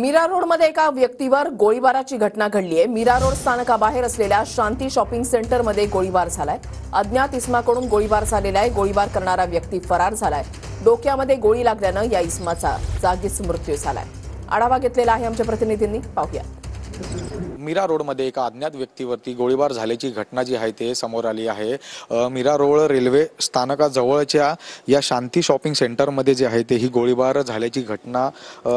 मीरा रोडमध्ये एका व्यक्तीवर गोळीबाराची घटना घडली आहे। मीरा रोड स्थानकाबाहेर असलेल्या शांती शॉपिंग सेंटरमध्ये गोळीबार झालाय। अज्ञात इसमाकडून गोळीबार झालेला आहे। गोळीबार करणारा व्यक्ती फरार झालाय। डोक्यामध्ये गोळी लागल्यानं या इसमाचा जागीच मृत्यू झालाय। आढावा घेतलेला आहे आमच्या प्रतिनिधींनी, पाहूया। मीरा रोडमध्ये एका अज्ञात व्यक्तीवरती गोळीबार झाल्याची घटना जी आहे ते समोर आली आहे। मीरा रोड रेल्वे स्थानकाजवळच्या या शांती शॉपिंग सेंटरमध्ये जे आहे ते ही गोळीबार झाल्याची घटना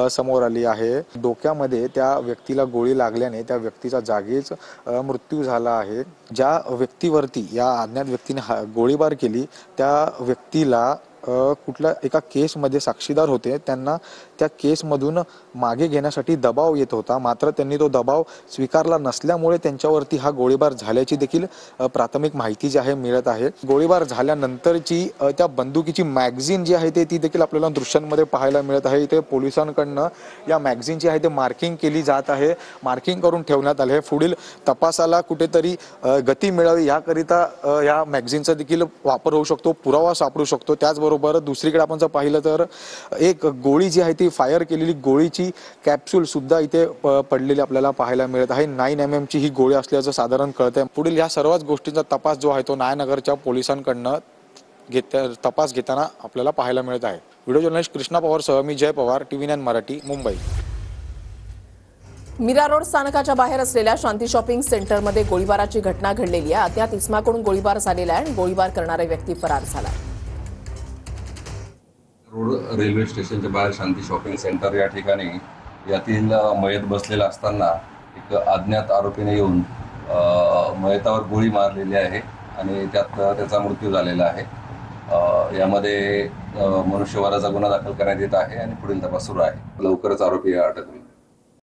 समोर आली आहे। डोक्यामध्ये त्या व्यक्तीला गोळी लागल्याने त्या व्यक्तीचा जागीच मृत्यू झाला आहे। ज्या व्यक्तीवरती या अज्ञात व्यक्तीने गोळीबार केली त्या व्यक्तीला कुठल्या एका केसमध्ये साक्षीदार होते, त्यांना त्या केसमधून मागे घेण्यासाठी दबाव येत होता, मात्र त्यांनी तो दबाव स्वीकारला नसल्यामुळे त्यांच्यावरती हा गोळीबार झाल्याची देखील प्राथमिक माहिती जी आहे मिळत आहे। गोळीबार झाल्यानंतरची त्या बंदुकीची मॅगझीन जी आहे ती देखील आपल्याला दृश्यांमध्ये पाहायला मिळत आहे। इथे पोलिसांकडनं या मॅगझीनची आहे ते मार्किंग केली जात आहे, मार्किंग करून ठेवण्यात आले आहे। पुढील तपासाला कुठेतरी गती मिळावी याकरिता या मॅगझीनचा देखील वापर होऊ शकतो, पुरावा सापडू शकतो। त्याचबरोबर दुसरीकडे आपण जर पाहिलं तर एक गोळी जी आहे ती फायर केलेली गोळीची कॅप्सूल सुद्धा इथे पडलेली आपल्याला पाहायला मिळत आहे। 9mm ची ही गोळी असल्याचं साधारण कळतंय। पुढील या सर्वच गोष्टींचा तपास जो आहे तो नायनगरच्या पोलिसांकडनं तपास घेताना आपल्याला पाहायला मिळत आहे। व्हिडिओ जर्नलिस्ट कृष्णा पवार सह मी जय पवार, TV9 मराठी, मुंबई। मीरा रोड स्थानकाच्या बाहेर असलेल्या शांती शॉपिंग सेंटरमध्ये गोळीबाराची घटना घडलेली आहे। अज्ञात इसमाकडून गोळीबार झालेला आहे आणि गोळीबार करणारा व्यक्ती फरार झाला। रोड रेल्वे स्टेशनच्या बाहेर शांती शॉपिंग सेंटर या ठिकाणी यातील मयत बसलेला असताना एक अज्ञात आरोपीने येऊन मयतावर गोळी मारलेली आहे आणि त्यात त्याचा मृत्यू झालेला आहे। यामध्ये मनुष्यवधाचा गुन्हा दाखल करण्यात येत आहे आणि पुढील तपास सुरू आहे। लवकरच आरोपी अटक होईल।